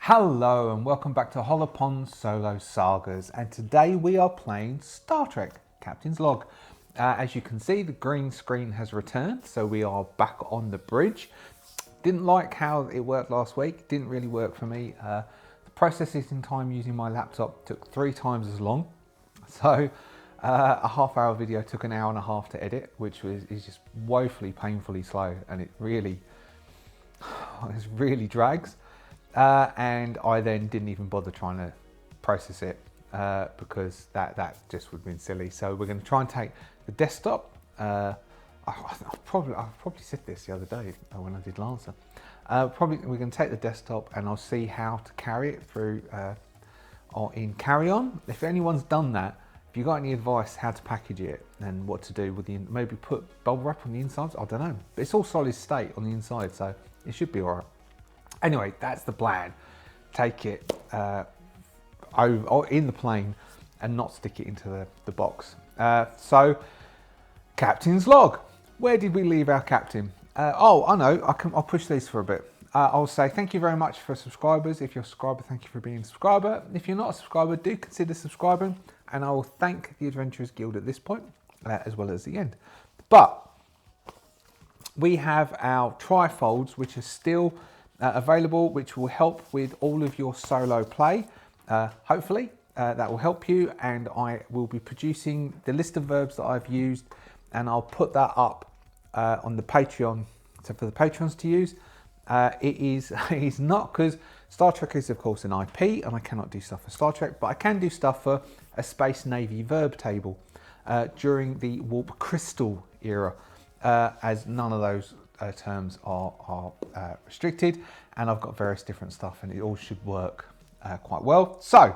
Hello and welcome back to Hollowponds Solo Sagas, and today we are playing Star Trek Captain's Log. As you can see, the green screen has returned, so we are back on the bridge. Didn't like how it worked last week, didn't really work for me. The processing time using my laptop took 3 times as long, so a half-hour video took an hour and a half to edit, which is just woefully painfully slow, and it really drags. And I then didn't even bother trying to process it because that just would have been silly. So we're going to try and take the desktop. I probably said this the other day when I did Lancer. We're going to take the desktop and I'll see how to carry it through or in carry-on. If anyone's done that, if you got any advice how to package it and what to do with maybe put bubble wrap on the insides, I don't know. But it's all solid state on the inside, so it should be all right. Anyway, that's the plan. Take it over in the plane and not stick it into the box. So, Captain's Log. Where did we leave our captain? Oh, I know. I'll push these for a bit. I'll say thank you very much for subscribers. If you're a subscriber, thank you for being a subscriber. If you're not a subscriber, do consider subscribing. And I will thank the Adventurers Guild at this point, as well as the end. But we have our trifolds, which are still available, which will help with all of your solo play. Hopefully that will help you, and I will be producing the list of verbs that I've used, and I'll put that up on the Patreon, so for the patrons to use. It is not, because Star Trek is of course an IP and I cannot do stuff for Star Trek, but I can do stuff for a Space Navy verb table during the Warp Crystal era, as none of those terms are restricted, and I've got various different stuff, and it all should work quite well. So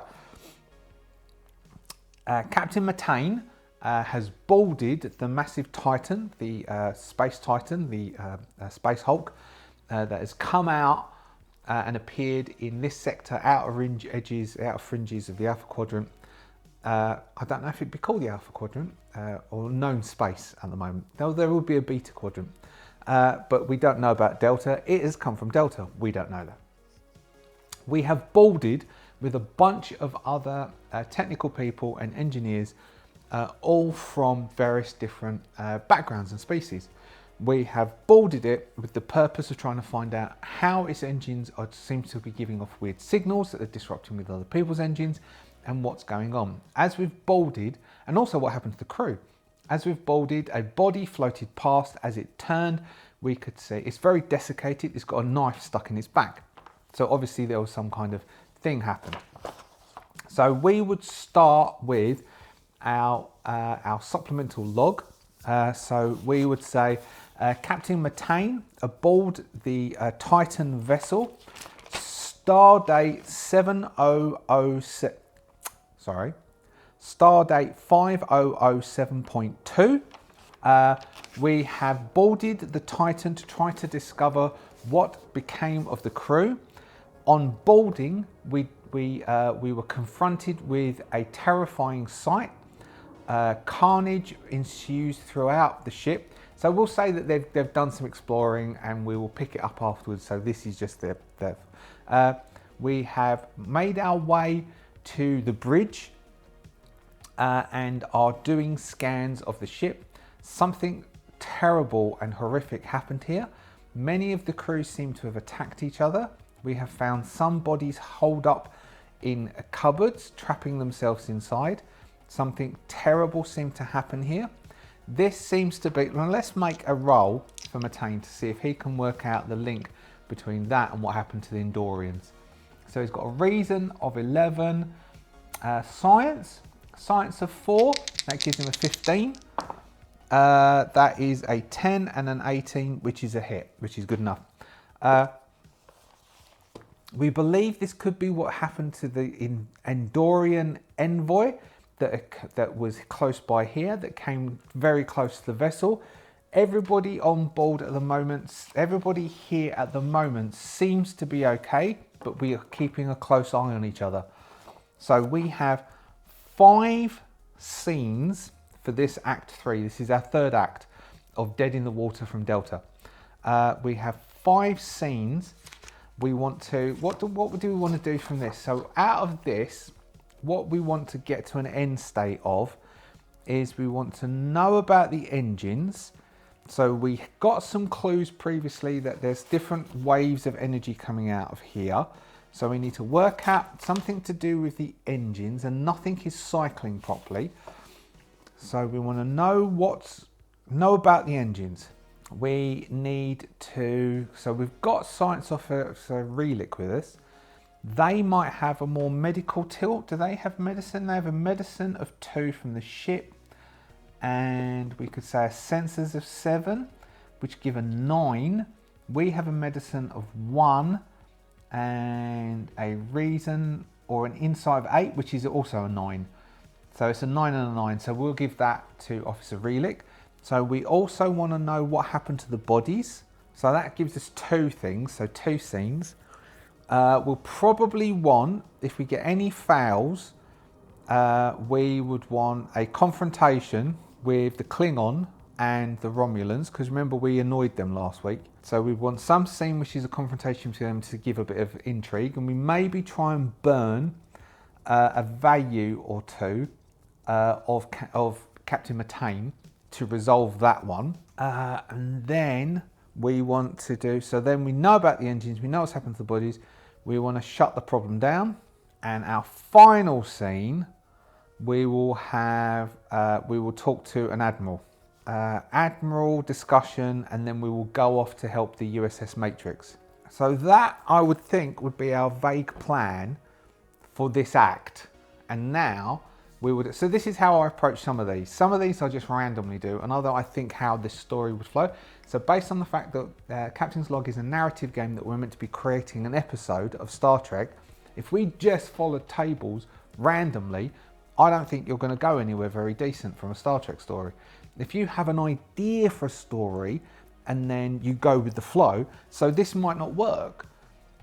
Captain Matane has boarded the massive Titan, the Space Titan, the Space Hulk, that has come out and appeared in this sector, outer fringes of the Alpha Quadrant. I don't know if it'd be called the Alpha Quadrant or known space at the moment. There will be a Beta Quadrant. But we don't know about Delta. It has come from Delta. We don't know that. We have boarded with a bunch of other technical people and engineers, all from various different backgrounds and species. We have boarded it with the purpose of trying to find out how its engines seem to be giving off weird signals that are disrupting with other people's engines, and what's going on. As we've boarded, and also what happened to the crew. As we've boarded, a body floated past. As it turned, we could see it's very desiccated. It's got a knife stuck in its back. So obviously there was some kind of thing happened. So we would start with our supplemental log. So we would say, Captain Matane aboard the Titan vessel, stardate 7007. Stardate 5007.2. We have boarded the Titan to try to discover what became of the crew. On boarding, we were confronted with a terrifying sight. Carnage ensues throughout the ship. So we'll say that they've done some exploring, and we will pick it up afterwards. So this is just we have made our way to the bridge and are doing scans of the ship. Something terrible and horrific happened here. Many of the crew seem to have attacked each other. We have found some bodies holed up in cupboards, trapping themselves inside. Something terrible seemed to happen here. This seems to be, well, let's make a roll for Matane to see if he can work out the link between that and what happened to the Endorians. So he's got a reason of 11, science of 4, that gives him a 15. That is a 10 and an 18, which is a hit, which is good enough. We believe this could be what happened to the Endorian envoy that was close by here, that came very close to the vessel. Everybody on board at the moment, everybody here at the moment seems to be okay, but we are keeping a close eye on each other. So we have 5 scenes for this Act 3. This is our 3rd act of Dead in the Water from Delta. We have 5 scenes we want to, what do we want to do from this? So out of this, what we want to get to an end state of is we want to know about the engines. So we got some clues previously that there's different waves of energy coming out of here. So we need to work out something to do with the engines, and nothing is cycling properly. So we want to know about the engines. We need to, so we've got science officer Relic with us. They might have a more medical tilt. Do they have medicine? They have a medicine of 2 from the ship. And we could say a sensors of 7, which give a 9. We have a medicine of 1 and a reason or an insight of 8, which is also a 9. So it's a 9 and a 9. So we'll give that to Officer Relic. So we also want to know what happened to the bodies. So that gives us 2 things, so 2 scenes. We'll probably want, if we get any fails, we would want a confrontation with the Klingon and the Romulans, because remember we annoyed them last week. So we want some scene which is a confrontation to them to give a bit of intrigue, and we maybe try and burn a value or 2 of Captain Matane to resolve that one. And then we want to do, so then we know about the engines, we know what's happened to the bodies, we want to shut the problem down. And our final scene, we will talk to an admiral. Admiral discussion, and then we will go off to help the USS Matrix. So that, I would think, would be our vague plan for this act. And now we would, so this is how I approach some of these. Some of these I just randomly do, and other I think how this story would flow. So based on the fact that Captain's Log is a narrative game that we're meant to be creating an episode of Star Trek, if we just followed tables randomly, I don't think you're going to go anywhere very decent from a Star Trek story. If you have an idea for a story and then you go with the flow, so this might not work.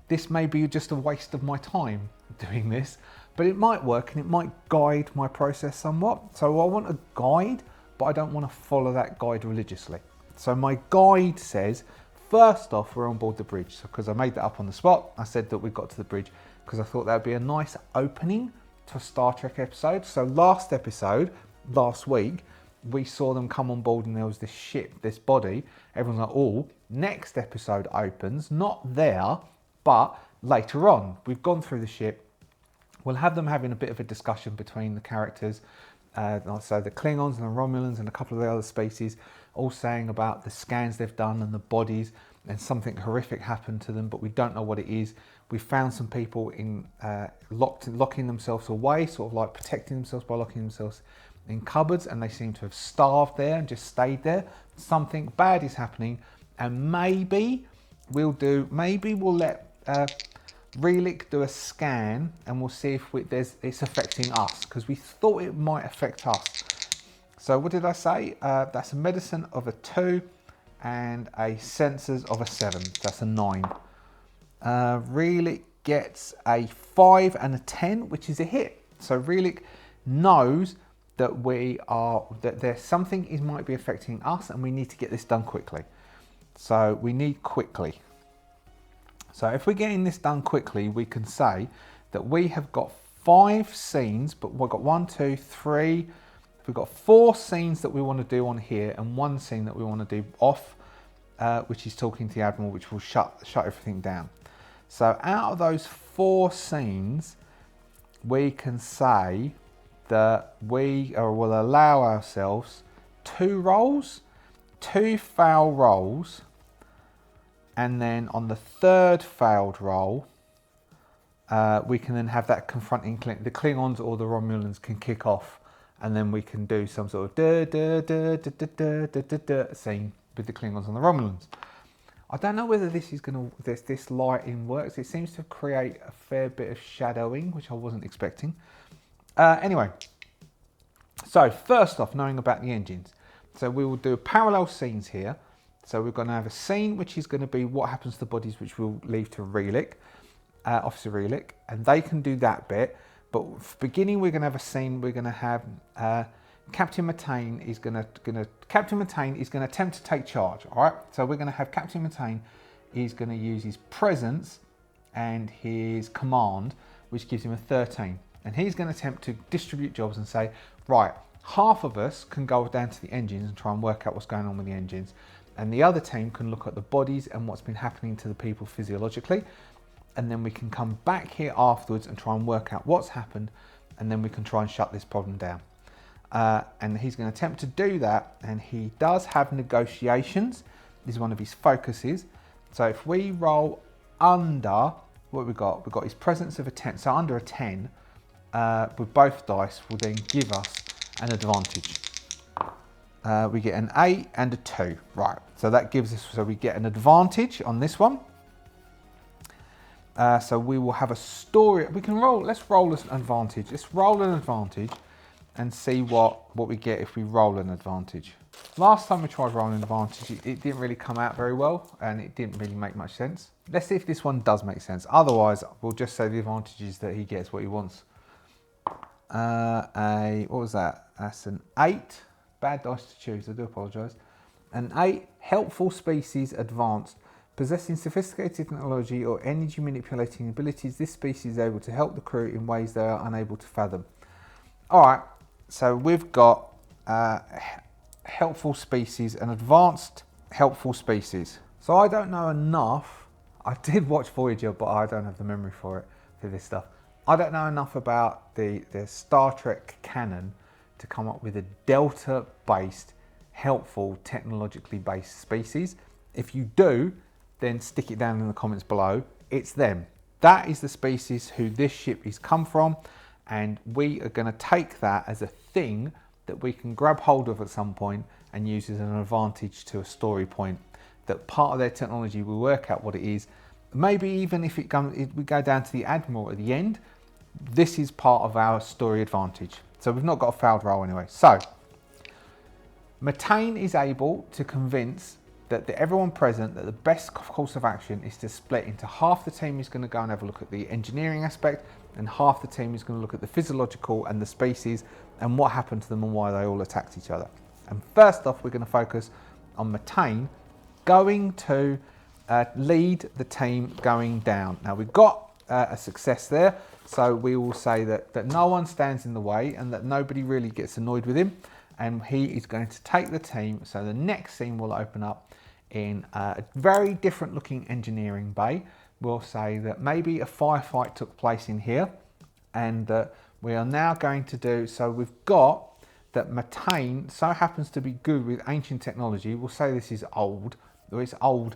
This may be just a waste of my time doing this, but it might work and it might guide my process somewhat. So I want a guide, but I don't want to follow that guide religiously. So my guide says, first off, we're on board the bridge. So because I made that up on the spot, I said that we got to the bridge because I thought that would be a nice opening to a Star Trek episode. So last week, we saw them come on board and there was this ship, this body. Everyone's like, oh, next episode opens, not there, but later on. We've gone through the ship. We'll have them having a bit of a discussion between the characters. So the Klingons and the Romulans and a couple of the other species, all saying about the scans they've done and the bodies, and something horrific happened to them, but we don't know what it is. We found some people in locking themselves away, sort of like protecting themselves by locking themselves in cupboards, and they seem to have starved there and just stayed there. Something bad is happening, and maybe we'll let Relic do a scan, and we'll see if it's affecting us, because we thought it might affect us. So what did I say? That's a medicine of a 2 and a sensors of a 7. That's a 9. Relic gets a 5 and a 10, which is a hit. So Relic knows that there's something might be affecting us, and we need to get this done quickly. So we need quickly. So if we're getting this done quickly, we can say that we have got 5 scenes, but we've got 1, 2, 3. We've got 4 scenes that we want to do on here, and 1 scene that we want to do off, which is talking to the Admiral, which will shut everything down. So out of those 4 scenes, we can say that we will allow ourselves 2 rolls, 2 fail rolls, and then on the 3rd failed roll, we can then have that confronting the Klingons or the Romulans can kick off, and then we can do some sort of scene with the Klingons and the Romulans. I don't know whether this lighting works. It seems to create a fair bit of shadowing, which I wasn't expecting. Anyway, so first off, knowing about the engines. So we will do parallel scenes here. So we're going to have a scene which is going to be what happens to the bodies, which we'll leave to Relic, Officer Relic, and they can do that bit. But beginning, we're going to have a scene. We're going to have Captain Matane is going to attempt to take charge. All right. So we're going to have Captain Matane is going to use his presence and his command, which gives him a 13. And he's going to attempt to distribute jobs and say, right, half of us can go down to the engines and try and work out what's going on with the engines. And the other team can look at the bodies and what's been happening to the people physiologically. And then we can come back here afterwards and try and work out what's happened. And then we can try and shut this problem down. And he's going to attempt to do that. And he does have negotiations. This is one of his focuses. So if we roll under, what we've got his presence of a 10. So under a 10, with both dice will then give us an advantage. We get an 8 and a 2. Right, so that gives us, so we get an advantage on this one. So we will have a story. We can roll, let's roll an advantage. Let's roll an advantage and see what we get if we roll an advantage. Last time we tried rolling an advantage, it didn't really come out very well and it didn't really make much sense. Let's see if this one does make sense. Otherwise, we'll just say the advantage is that he gets what he wants. What was that? That's an 8. Bad dice to choose, I do apologise. An 8, helpful species advanced. Possessing sophisticated technology or energy manipulating abilities, this species is able to help the crew in ways they are unable to fathom. Alright, so we've got helpful species, an advanced helpful species. So I don't know enough. I did watch Voyager, but I don't have the memory for this stuff. I don't know enough about the Star Trek canon to come up with a Delta-based, helpful, technologically based species. If you do, then stick it down in the comments below. It's them. That is the species who this ship is come from, and we are going to take that as a thing that we can grab hold of at some point and use as an advantage to a story point. That part of their technology will work out what it is. Maybe even if we go down to the Admiral at the end, this is part of our story advantage. So we've not got a failed roll anyway. So, Matane is able to convince everyone present that the best course of action is to split into half the team is going to go and have a look at the engineering aspect, and half the team is going to look at the physiological and the species and what happened to them and why they all attacked each other. And first off, we're going to focus on Matane going to lead the team going down. Now we've got a success there, so we will say that no one stands in the way and that nobody really gets annoyed with him, and he is going to take the team. So the next scene will open up in a very different looking engineering bay. We'll say that maybe a firefight took place in here, and we are now going to do, so we've got that Matane so happens to be good with ancient technology. We'll say this is old, or it's old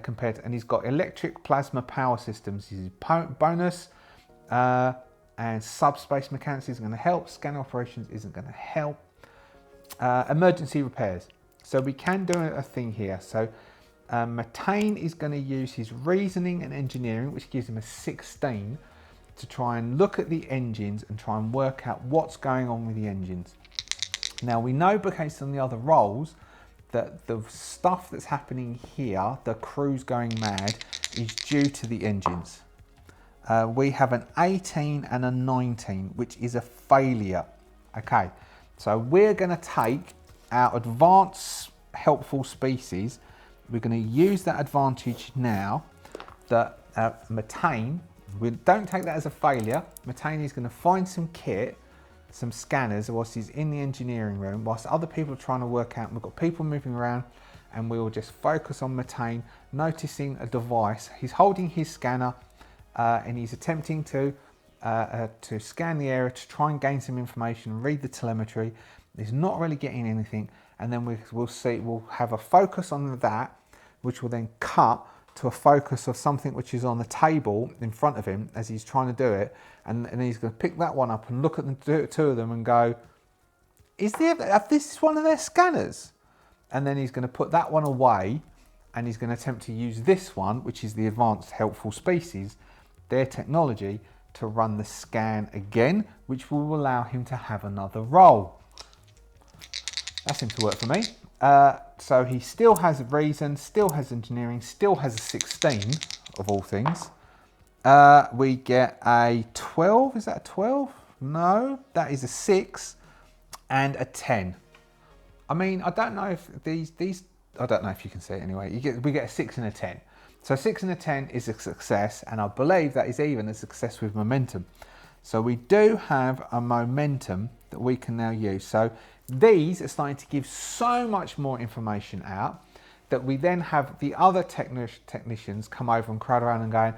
compared to, and he's got electric plasma power systems. His bonus and subspace mechanics is going to help. Scanner operations isn't going to help. Emergency repairs. So we can do a thing here. So Matane is going to use his reasoning and engineering, which gives him a 16, to try and look at the engines and try and work out what's going on with the engines. Now we know, based on the other rolls, that the stuff that's happening here, the crew's going mad, is due to the engines. We have an 18 and a 19, which is a failure. Okay, so we're going to take our advanced helpful species. We're going to use that advantage now that Matane, we don't take that as a failure. Matane is going to find some kit, some scanners, whilst he's in the engineering room, whilst other people are trying to work out. We've got people moving around, and we will just focus on Matane noticing a device. He's holding his scanner and he's attempting to scan the area to try and gain some information, read the telemetry. He's not really getting anything, and then we'll have a focus on that, which will then cut to a focus of something which is on the table in front of him as he's trying to do it, and he's going to pick that one up and look at the two of them and go, this is one of their scanners? And then he's going to put that one away, and he's going to attempt to use this one, which is the advanced helpful species, their technology, to run the scan again, which will allow him to have another roll. That seems to work for me. So he still has reason, still has engineering, still has a 16 of all things. We get a 12. Is that a 12? No, that is a 6 and a 10. I mean, I don't know if these I don't know if you can see it anyway. We get a 6 and a 10. So 6 and a 10 is a success, and I believe that is even a success with momentum. So we do have a momentum that we can now use. So these are starting to give so much more information out that we then have the other technicians come over and crowd around and going,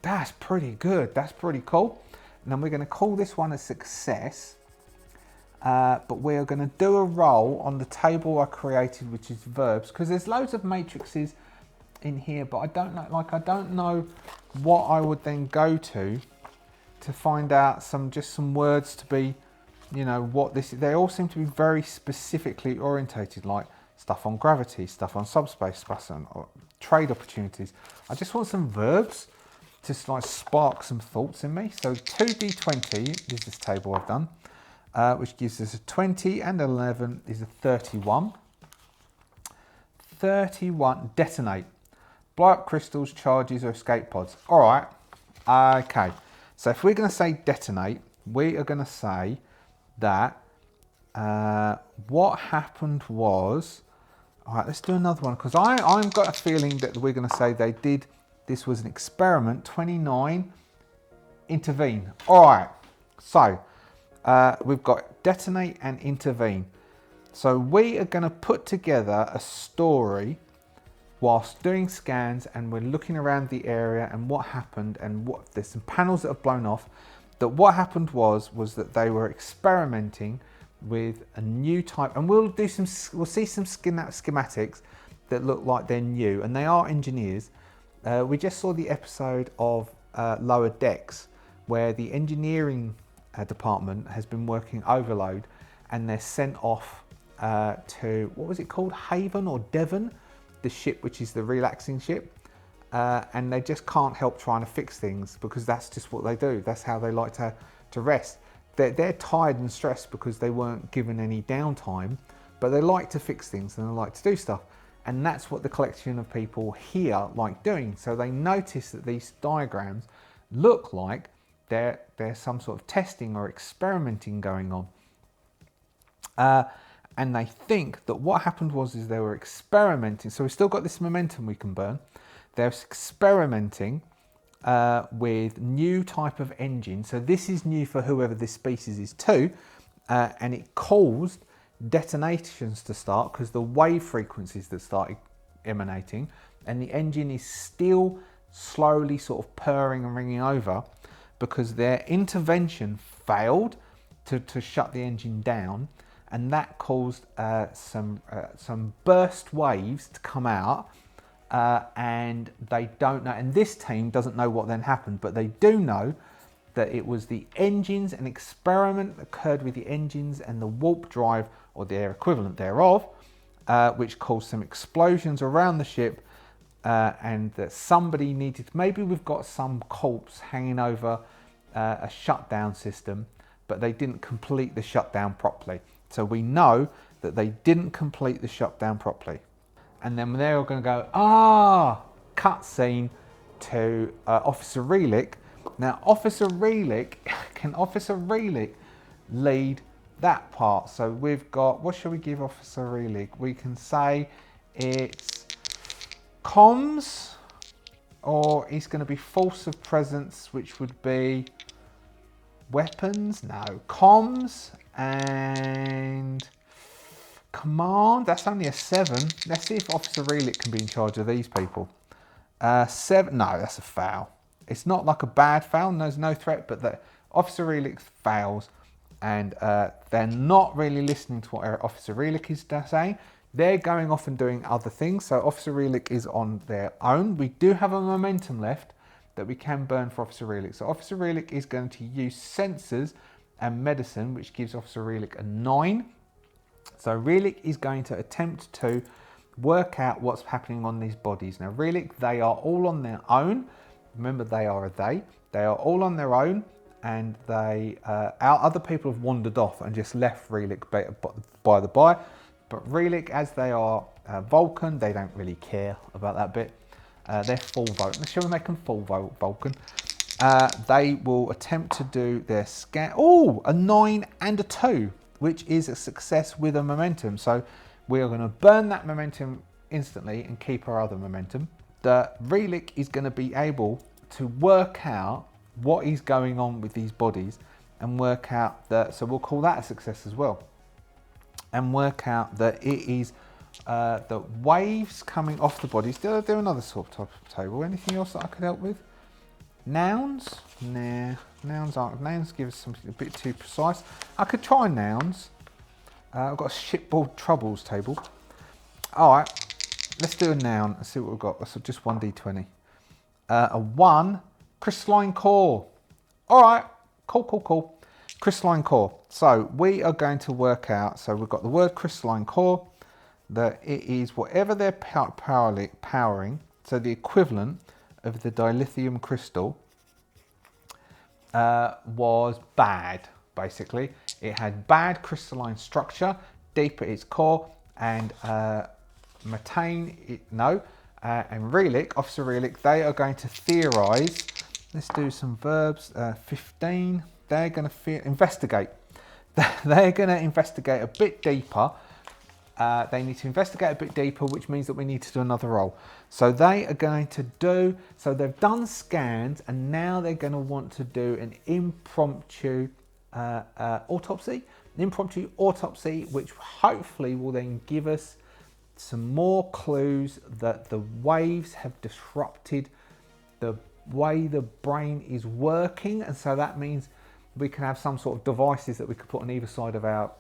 that's pretty good, that's pretty cool. And then we're going to call this one a success. But we're going to do a roll on the table I created, which is verbs, because there's loads of matrices in here, but I don't know what I would then go to find out some words to be, you know, what this is. They all seem to be very specifically orientated, like stuff on gravity, stuff on subspace, stuff on trade opportunities. I just want some verbs to like spark some thoughts in me. So 2d20 is this table I've done, which gives us a 20, and 11 is a 31. 31, detonate. Blow up crystals, charges, or escape pods. All right, okay. So if we're going to say detonate, we are going to say that what happened was, all right, let's do another one, because I've got a feeling that we're going to say they did, this was an experiment. 29, intervene. All right, so we've got detonate and intervene. So we are going to put together a story whilst doing scans, and we're looking around the area and what happened, and what there's some panels that have blown off. That what happened was that they were experimenting with a new type, and we'll see some schematics that look like they're new, and they are engineers. We just saw the episode of Lower Decks where the engineering department has been working overload, and they're sent off to, what was it called, Haven or Devon, the ship which is the relaxing ship, and they just can't help trying to fix things, because that's just what they do. That's how they like to rest. They're tired and stressed because they weren't given any downtime, but they like to fix things and they like to do stuff. And that's what the collection of people here like doing. So they notice that these diagrams look like there's some sort of testing or experimenting going on. And they think that what happened was they were experimenting. So we've still got this momentum we can burn. They're experimenting with new type of engine. So this is new for whoever this species is too. And it caused detonations to start because the wave frequencies that started emanating, and the engine is still slowly sort of purring and ringing over because their intervention failed to shut the engine down. And that caused some burst waves to come out, and they don't know. And this team doesn't know what then happened, but they do know that it was the engines, an experiment occurred with the engines and the warp drive, or their equivalent thereof, which caused some explosions around the ship, and that somebody needed. Maybe we've got some corpse hanging over a shutdown system, but they didn't complete the shutdown properly. So we know that they didn't complete the shutdown properly. And then they're all going to go, cutscene to Officer Relic. Now, Officer Relic, can Officer Relic lead that part? So we've got, what shall we give Officer Relic? We can say it's comms, or it's going to be force of presence, which would be weapons. No, comms and command. That's only a 7. Let's see if Officer Relic can be in charge of these people. 7. No, that's a foul. It's not like a bad foul. There's no threat, but the Officer Relic fails, and they're not really listening to what Officer Relic is saying. They're going off and doing other things. So Officer Relic is on their own. We do have a momentum left that we can burn for Officer Relic. So Officer Relic is going to use sensors and medicine, which gives Officer Relic a 9. So Relic is going to attempt to work out what's happening on these bodies. Now Relic, they are all on their own. Remember, they are a they. They are all on their own, and they our other people have wandered off and just left Relic by the by. But Relic, as they are Vulcan, they don't really care about that bit. They're full Vulcan. Shall we make them full Vulcan? They will attempt to do their scan. Oh, a 9 and a 2, which is a success with a momentum. So we are going to burn that momentum instantly and keep our other momentum. that Relik is going to be able to work out what is going on with these bodies and work out that, so we'll call that a success as well, and work out that it is the waves coming off the bodies. Did I do another sort of type of table? Anything else that I could help with? Nouns? Nah, nouns give us something a bit too precise. I could try nouns. I've got a shipboard troubles table. All right, let's do a noun and see what we've got. That's just 1d20. A 1, crystalline core. All right, cool. Crystalline core. So we are going to work out, so we've got the word crystalline core, that it is whatever they're powering, so the equivalent of the dilithium crystal was bad, basically. It had bad crystalline structure, deep at its core, and Methane, and Relik, Officer Relik, they are going to theorise. Let's do some verbs. 15, they're going to investigate. They're going to investigate a bit deeper. They need to investigate a bit deeper, which means that we need to do another roll. So they are going to do, so they've done scans, and now they're going to want to do an impromptu autopsy. An impromptu autopsy, which hopefully will then give us some more clues that the waves have disrupted the way the brain is working, and so that means we can have some sort of devices that we could put on either side of our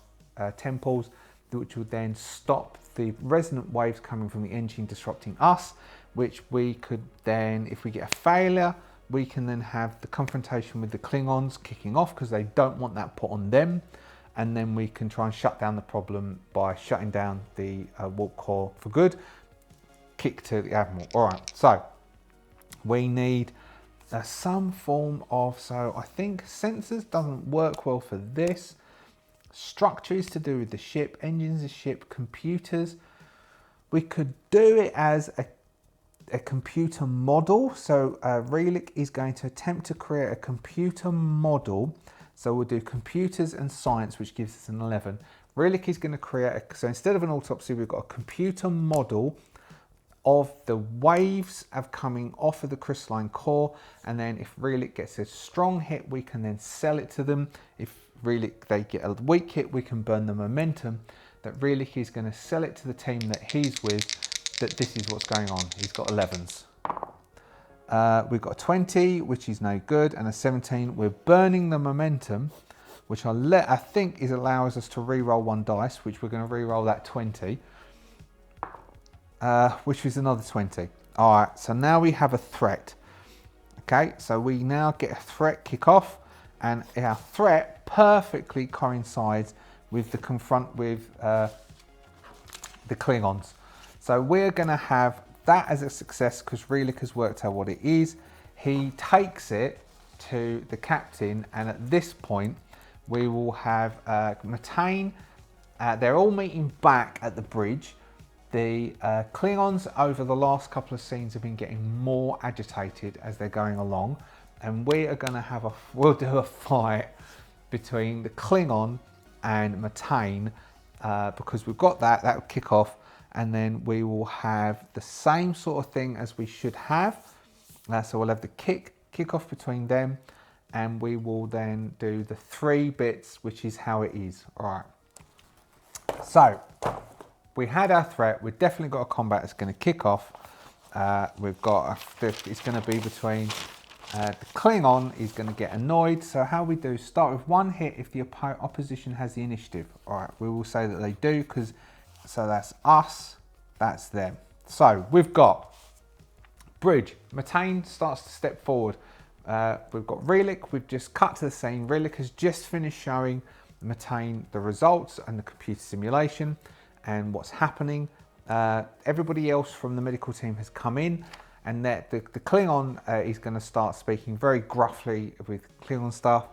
temples, which would then stop the resonant waves coming from the engine disrupting us, which we could then, if we get a failure, we can then have the confrontation with the Klingons kicking off because they don't want that put on them, and then we can try and shut down the problem by shutting down the warp core for good. Kick to the Admiral. All right, so we need some form of, so I think sensors doesn't work well for this. Structure is to do with the ship, engines of ship, computers. We could do it as a computer model. So Relik is going to attempt to create a computer model. So we'll do computers and science, which gives us an 11. Relik is going to create, so instead of an autopsy, we've got a computer model of the waves of coming off of the crystalline core. And then if Relik gets a strong hit, we can then sell it to them. If Relik, they get a weak hit, we can burn the momentum. That Relik is going to sell it to the team that he's with, that this is what's going on. He's got 11s. We've got a 20, which is no good, and a 17. We're burning the momentum, which I think allows us to re-roll one dice, which we're going to re-roll that 20, which is another 20. All right, so now we have a threat. Okay, so we now get a threat kick off, and our threat perfectly coincides with the confront with the Klingons. So we're going to have that as a success because Relik has worked out what it is. He takes it to the captain, and at this point we will have Methane. They're all meeting back at the bridge. The Klingons over the last couple of scenes have been getting more agitated as they're going along, and we are going to we'll do a fight between the Klingon and Methane because we've got that will kick off, and then we will have the same sort of thing as we should have. So we'll have the kick off between them, and we will then do the 3 bits, which is how it is. All right. So we had our threat. We've definitely got a combat that's going to kick off. We've got it's going to be between the Klingon is going to get annoyed. So how we do, start with 1 hit if the opposition has the initiative. All right, we will say that they do because, so that's us, that's them. So we've got bridge. Methane starts to step forward. We've got Relik. We've just cut to the scene. Relik has just finished showing Methane the results and the computer simulation and what's happening. Everybody else from the medical team has come in, and that the Klingon is going to start speaking very gruffly with Klingon staff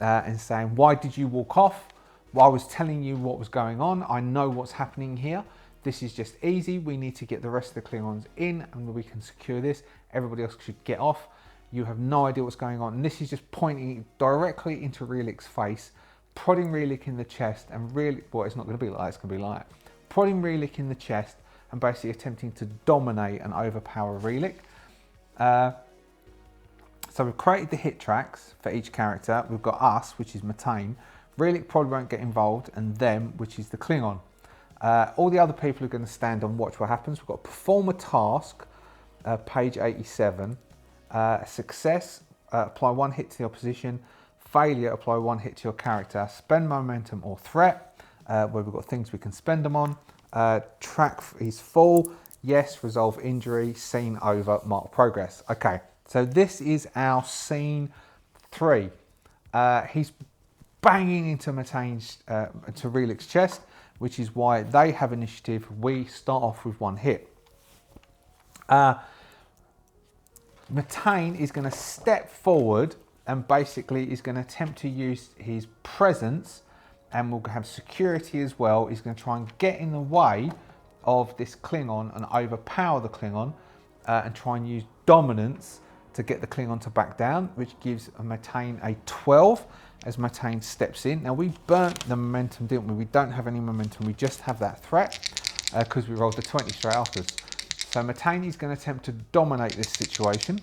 and saying, "Why did you walk off? Well, I was telling you what was going on. I know what's happening here. This is just easy. We need to get the rest of the Klingons in and we can secure this. Everybody else should get off. You have no idea what's going on." And this is just pointing directly into Relik's face, prodding Relik in the chest, and Relik, well, it's not going to be like that, it's going to be like that. Prodding Relik in the chest and basically attempting to dominate and overpower Relic. So we've created the hit tracks for each character. We've got us, which is Matane. Relic probably won't get involved, and them, which is the Klingon. All the other people are going to stand and watch what happens. We've got perform a task, page 87. Success, apply 1 hit to the opposition. Failure, apply 1 hit to your character. Spend momentum or threat, where we've got things we can spend them on. Track is full. Yes, resolve injury. Scene over, mark progress. Okay, so this is our scene 3. He's banging into Matane's, to Relic's chest, which is why they have initiative. We start off with 1 hit. Matane is going to step forward and basically is going to attempt to use his presence, and we'll have security as well. He's going to try and get in the way of this Klingon and overpower the Klingon, and try and use dominance to get the Klingon to back down, which gives Matane a 12 as Matane steps in. Now, we burnt the momentum, didn't we? We don't have any momentum. We just have that threat because we rolled the 20 straight afterwards. So Matane is going to attempt to dominate this situation.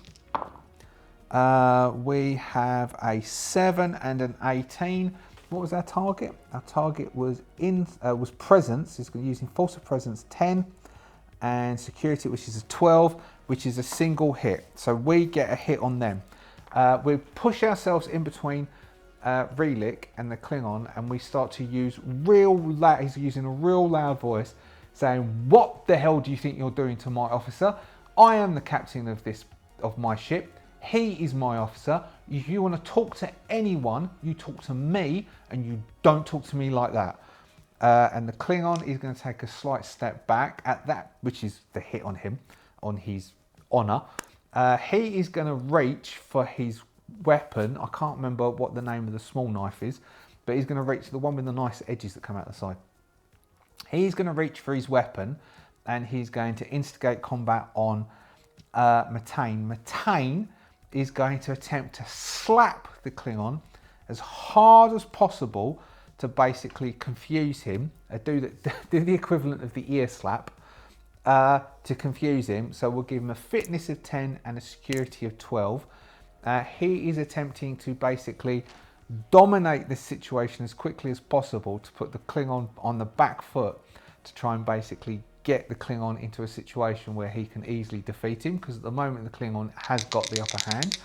We have a 7 and an 18. What was our target? Our target was presence. He's going to use force of presence 10, and security, which is a 12, which is a single hit. So we get a hit on them. We push ourselves in between Relic and the Klingon, and we start to use real loud. He's using a real loud voice, saying, "What the hell do you think you're doing to my officer? I am the captain of my ship. He is my officer. If you want to talk to anyone, you talk to me, and you don't talk to me like that." And the Klingon is going to take a slight step back at that, which is the hit on him, on his honor. He is going to reach for his weapon. I can't remember what the name of the small knife is, but he's going to reach the one with the nice edges that come out the side. He's going to reach for his weapon, and he's going to instigate combat on Matane. Matane is going to attempt to slap the Klingon as hard as possible to basically confuse him, do the equivalent of the ear slap to confuse him. So we'll give him a fitness of 10 and a security of 12. He is attempting to basically dominate this situation as quickly as possible to put the Klingon on the back foot, to try and basically get the Klingon into a situation where he can easily defeat him, because at the moment the Klingon has got the upper hand.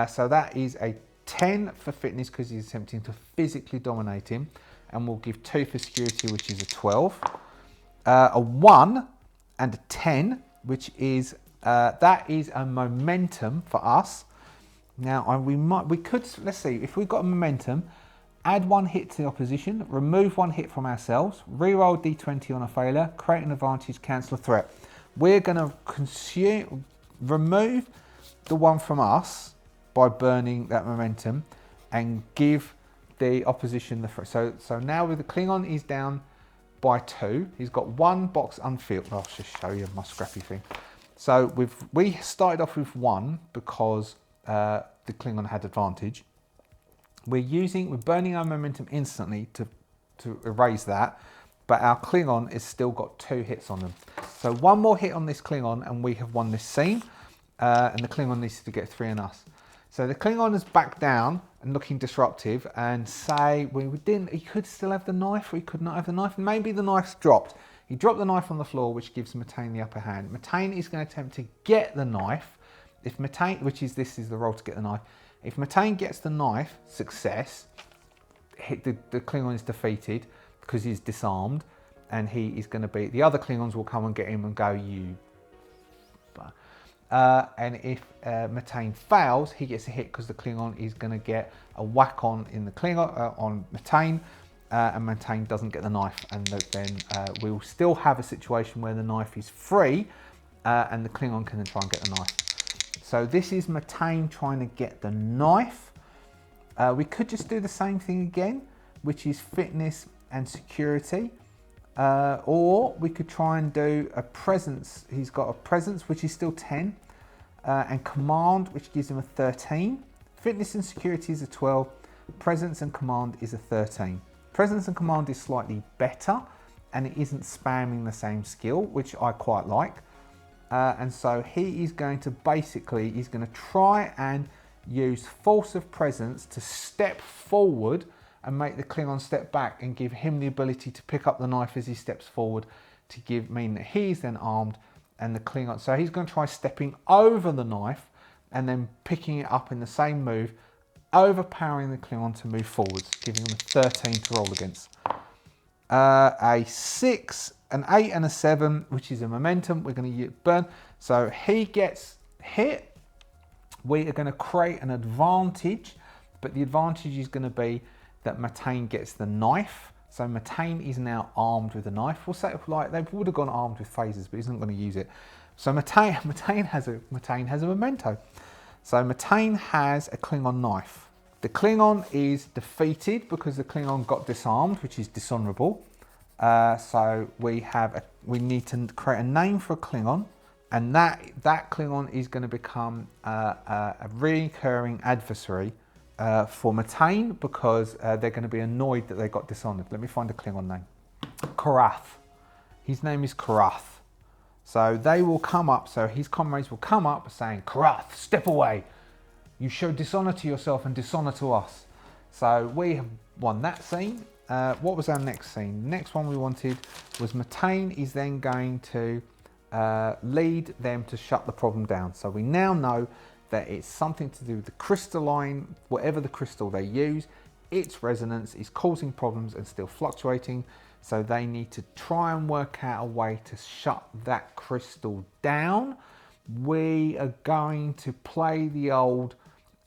So that is a 10 for fitness because he's attempting to physically dominate him, and we'll give 2 for security, which is a 12. A 1 and a 10, which is that is a momentum for us. Now we could, let's see, if we've got a momentum, add 1 hit to the opposition, remove 1 hit from ourselves, reroll d20 on a failure, create an advantage, cancel a threat. We're going to remove the 1 from us by burning that momentum and give the opposition the threat. So now with the Klingon, he's down by 2. He's got 1 box unfilled. I'll just show you my scrappy thing. So we started off with 1 because the Klingon had advantage. We're burning our momentum instantly to erase that, but our Klingon has still got 2 hits on them. So 1 more hit on this Klingon and we have won this scene, and the Klingon needs to get 3 on us. So the Klingon is back down and looking disruptive, and say he could still have the knife, or he could not have the knife. Maybe the knife's dropped. He dropped the knife on the floor, which gives Matane the upper hand. Matane is going to attempt to get the knife. If Matane, this is the roll to get the knife. If Matane gets the knife, success, the Klingon is defeated because he's disarmed, and he is going to be, the other Klingons will come and get him and go, you. And if Matane fails, he gets a hit because the Klingon is going to get a whack on Matane, and Matane doesn't get the knife, and then we'll still have a situation where the knife is free, and the Klingon can then try and get the knife. So this is Matane trying to get the knife. We could just do the same thing again, which is fitness and security. Or we could try and do a presence. He's got a presence, which is still 10, and command, which gives him a 13. Fitness and security is a 12. Presence and command is a 13. Presence and command is slightly better, and it isn't spamming the same skill, which I quite like. And so he is going to basically, he's going to try and use force of presence to step forward and make the Klingon step back and give him the ability to pick up the knife as he steps forward to mean that he's then armed and the Klingon. So he's going to try stepping over the knife and then picking it up in the same move, overpowering the Klingon to move forwards, giving him a 13 to roll against. A 6, an 8 and a 7, which is a momentum. We're going to burn. So he gets hit. We are going to create an advantage, but the advantage is going to be that Matane gets the knife. So Matane is now armed with a knife. We'll say like they would have gone armed with phasers, but he's not going to use it. So Matane has a memento. So Matane has a Klingon knife. The Klingon is defeated because the Klingon got disarmed, which is dishonourable. So we need to create a name for a Klingon, and that Klingon is going to become a recurring adversary for Matane because they're going to be annoyed that they got dishonoured. Let me find a Klingon name. Karath. His name is Karath. So they will come up. So his comrades will come up saying, "Karath, step away. You show dishonour to yourself and dishonour to us." So we have won that scene. What was our next scene? The next one we wanted was Matane is then going to lead them to shut the problem down. So we now know that it's something to do with the crystalline, whatever the crystal they use, its resonance is causing problems and still fluctuating. So they need to try and work out a way to shut that crystal down. We are going to play the old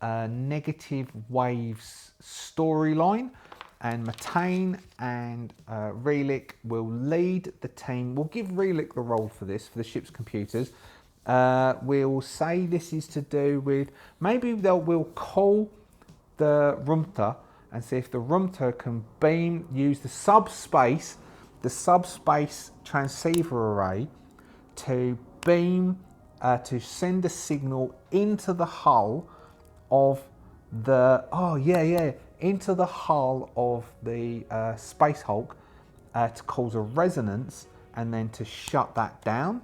negative waves storyline, and Matane and Relic will lead the team. We'll give Relic the role for this, for the ship's computers. We'll say this is to do with, maybe we'll call the Rumta and see if the Rumta can use the subspace transceiver array to beam, to send a signal into the hull of the, into the hull of the Space Hulk to cause a resonance and then to shut that down.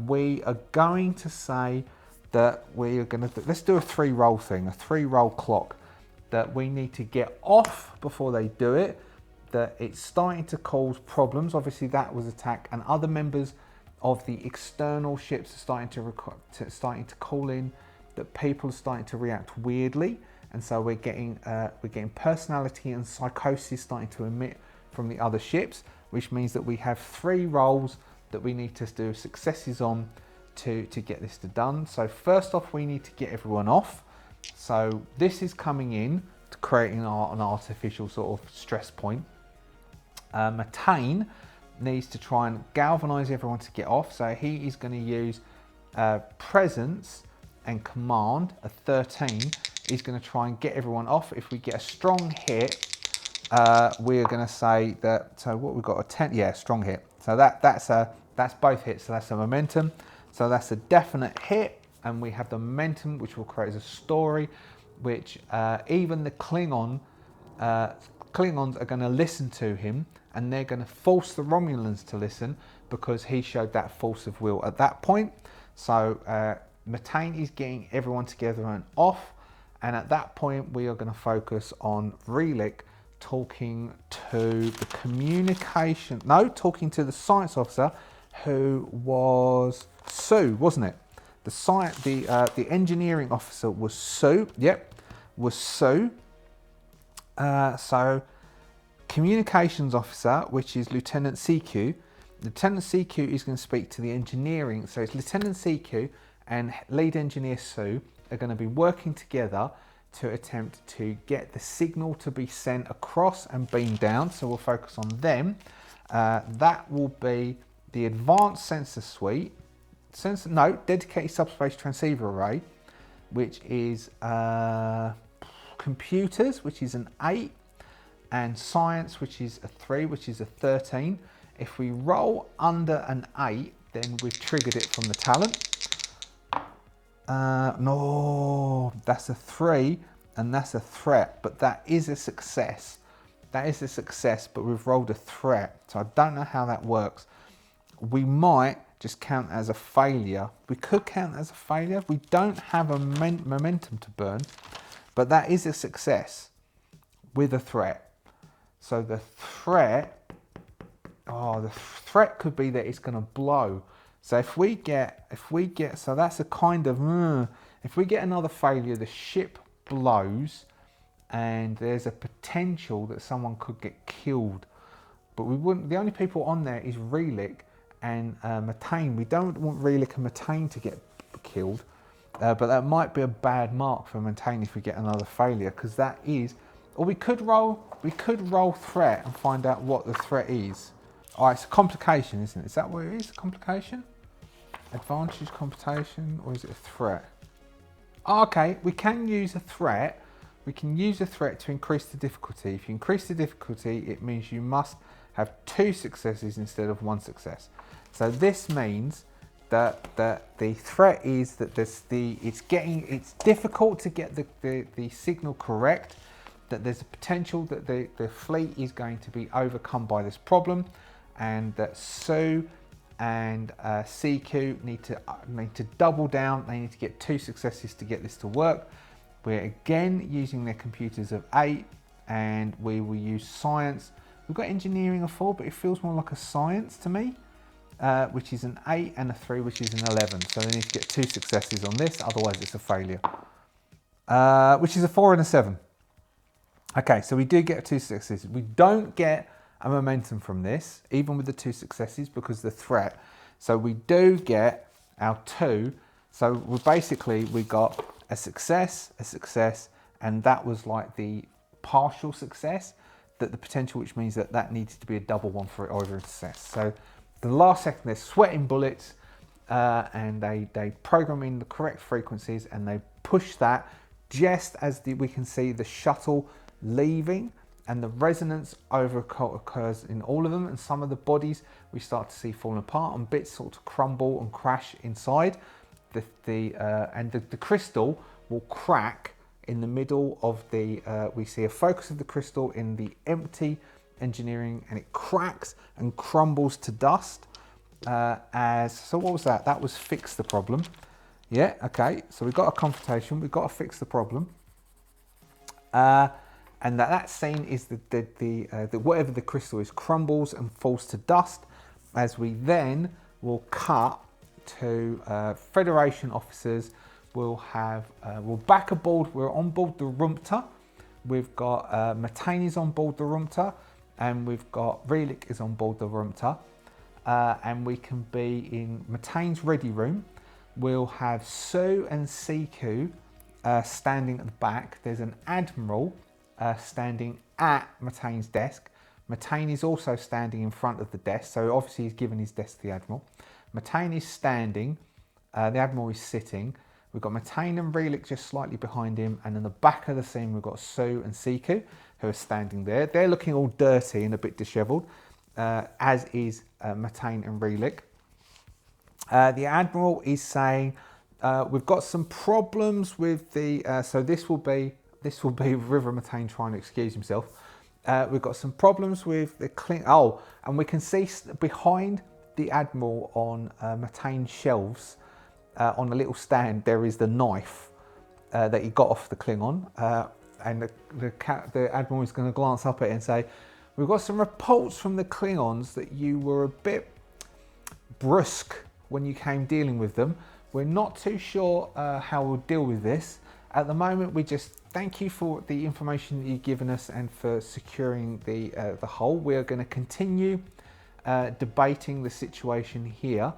We are going to say that we are going to, let's do a 3-roll thing, a 3-roll clock, that we need to get off before they do it, that it's starting to cause problems. Obviously that was attack, and other members of the external ships are starting to call in that people are starting to react weirdly, and so we're getting personality and psychosis starting to emit from the other ships, which means that we have 3 rolls that we need to do successes on to get this done. So first off, we need to get everyone off. So this is coming in to creating an artificial sort of stress point. Matane needs to try and galvanize everyone to get off. So he is going to use presence and command, a 13. He's going to try and get everyone off. If we get a strong hit, we are going to say that, so what we've got, a 10, yeah, strong hit. So that's both hits, so that's a momentum. So that's a definite hit, and we have the momentum, which will create as a story, which even the Klingons are going to listen to him, and they're going to force the Romulans to listen because he showed that force of will at that point. So Matane is getting everyone together and off, and at that point we are going to focus on Relic talking to the talking to the science officer, who was Sue, wasn't it? The engineering officer was Sue. Yep, was Sue. So communications officer, which is Lieutenant CQ. Lieutenant CQ is going to speak to the engineering. So it's Lieutenant CQ and lead engineer Sue are going to be working together to attempt to get the signal to be sent across and beamed down. So we'll focus on them. That will be the advanced sensor suite, dedicated subspace transceiver array, which is computers, which is an 8, and science, which is a 3, which is a 13. If we roll under an 8, then we've triggered it from the talent. No, that's a 3, and that's a threat, but that is a success. That is a success, but we've rolled a threat. So I don't know how that works. We might just count as a failure. We could count as a failure. We don't have a momentum to burn, but that is a success with a threat. So the threat, the threat could be that it's going to blow. So if we get, so that's a kind of, if we get another failure, the ship blows, and there's a potential that someone could get killed. But we wouldn't, the only people on there is Relic and Methane. We don't want Relic and Methane to get killed, but that might be a bad mark for Methane if we get another failure, because that is, or we could roll threat and find out what the threat is. Oh, it's a complication, isn't it? Is that what it is, a complication? Advantage, complication, or is it a threat? Oh, okay, we can use a threat. We can use a threat to increase the difficulty. If you increase the difficulty, it means you must have 2 successes instead of 1 success. So this means that the threat is that it's difficult to get the signal correct, that there's a potential that the fleet is going to be overcome by this problem, and that Sue and CQ need to double down. They need to get 2 successes to get this to work. We're again using their computers of 8, and we will use science. We've got engineering of 4, but it feels more like a science to me, which is an 8, and a 3, which is an 11. So they need to get 2 successes on this, otherwise it's a failure, which is a 4 and a 7. Okay, so we do get 2 successes. We don't get a momentum from this, even with the 2 successes, because the threat. So we do get our 2. So we got a success, and that was like the partial success, that the potential, which means that needs to be a double one for it over a success. So the last second, they're sweating bullets, and they program in the correct frequencies, and they push that just as we can see the shuttle leaving, and the resonance occurs in all of them, and some of the bodies we start to see falling apart, and bits sort of crumble and crash inside. And the crystal will crack in the middle of we see a focus of the crystal in the empty engineering, and it cracks and crumbles to dust. So what was that? That was fix the problem. Yeah, okay, so we've got a confrontation, we've got to fix the problem. And that scene is that whatever the crystal is crumbles and falls to dust, as we then will cut to Federation officers. We're back aboard, we're on board the Rumpter. We've got Methane is on board the Rumpter, and we've got Relic is on board the Rumpter. And we can be in Methane's ready room. We'll have Sue and Siku standing at the back. There's an Admiral standing at Methane's desk. Methane is also standing in front of the desk, so obviously he's given his desk to the Admiral. Methane is standing, the Admiral is sitting. We've got Methane and Relic just slightly behind him, and in the back of the scene we've got Sue and Siku who are standing there. They're looking all dirty and a bit dishevelled, as is Methane and Relic. The Admiral is saying, we've got some problems with the, so this will be River Methane trying to excuse himself. We've got some problems with the and we can see behind the Admiral on Methane's shelves, on a little stand, there is the knife that he got off the Klingon, and the Admiral is going to glance up at it and say, we've got some reports from the Klingons that you were a bit brusque when you came dealing with them. We're not too sure how we'll deal with this. At the moment, we just thank you for the information that you've given us and for securing the hull. We are going to continue debating the situation here.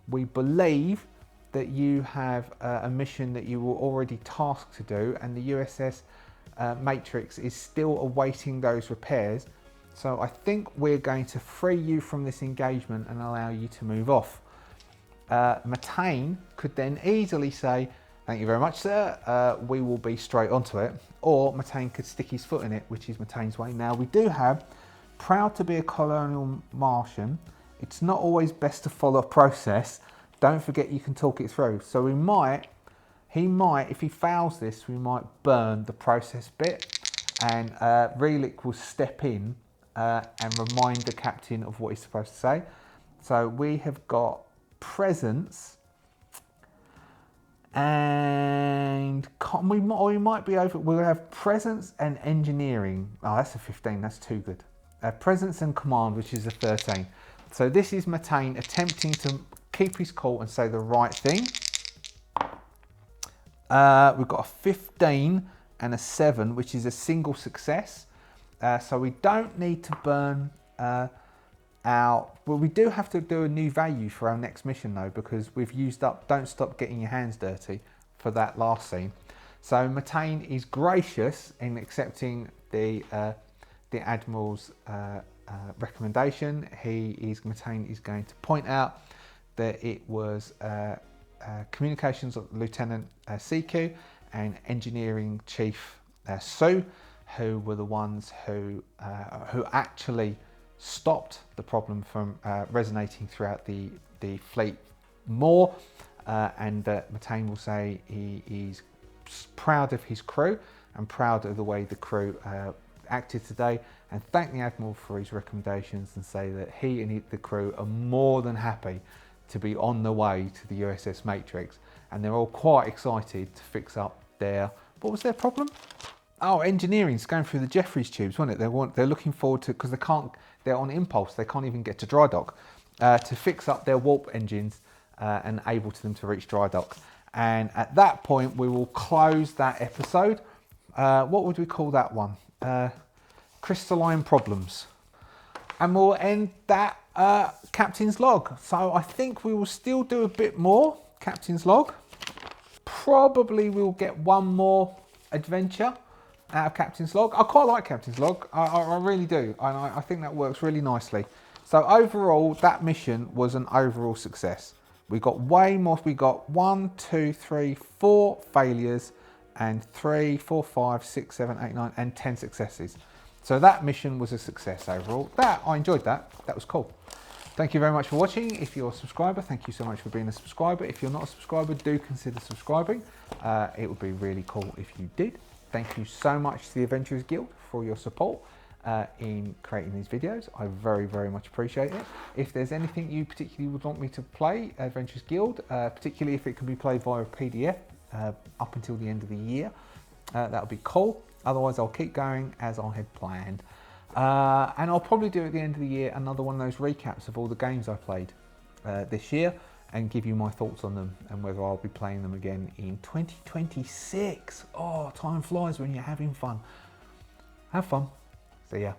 We believe that you have a mission that you were already tasked to do, and the USS Matrix is still awaiting those repairs. So I think we're going to free you from this engagement and allow you to move off. Methane could then easily say, thank you very much, sir, we will be straight onto it. Or Methane could stick his foot in it, which is Methane's way. Now, we do have, proud to be a colonial Martian, it's not always best to follow a process. Don't forget you can talk it through. So he might, if he fails this, we might burn the process bit, and Relic will step in and remind the captain of what he's supposed to say. So we have got presence, and we might be over. We'll have presence and engineering. Oh, that's a 15. That's too good. Presence and command, which is a 13. So this is Matane attempting to keep his cool and say the right thing. We've got a 15 and a 7, which is a single success. So we don't need to burn out. Well, we do have to do a new value for our next mission though, because we've used up Don't Stop Getting Your Hands Dirty for that last scene. So Matane is gracious in accepting the Admiral's recommendation. Matane is going to point out that it was Communications Lieutenant CQ and Engineering Chief Sue, who were the ones who actually stopped the problem from resonating throughout the fleet more, and Matane will say he is proud of his crew and proud of the way the crew acted today, and thank the Admiral for his recommendations, and say that he and the crew are more than happy to be on the way to the USS Matrix, and they're all quite excited to fix up their, what was their problem? Oh, engineering's going through the Jeffries tubes, wasn't it? They're looking forward to, because they're on impulse, they can't even get to dry dock, to fix up their warp engines and able to them to reach dry dock. And at that point, we will close that episode. What would we call that one? Crystalline Problems. And we'll end that Captain's Log. So I think we will still do a bit more Captain's Log. Probably we'll get one more adventure out of Captain's Log. I quite like Captain's Log, I really do, and I think that works really nicely. So overall, that mission was an overall success. We got way more. We got 1, 2, 3, 4 failures, and 3, 4, 5, 6, 7, 8, 9, and 10 successes. So that mission was a success overall. I enjoyed that. That was cool. Thank you very much for watching. If you're a subscriber, thank you so much for being a subscriber. If you're not a subscriber, do consider subscribing. It would be really cool if you did. Thank you so much to the Adventurers Guild for your support in creating these videos. I very, very much appreciate it. If there's anything you particularly would want me to play, Adventurers Guild, particularly if it can be played via a PDF up until the end of the year, that would be cool. Otherwise, I'll keep going as I had planned. And I'll probably do at the end of the year another one of those recaps of all the games I played this year, and give you my thoughts on them and whether I'll be playing them again in 2026. Oh, time flies when you're having fun. Have fun. See ya.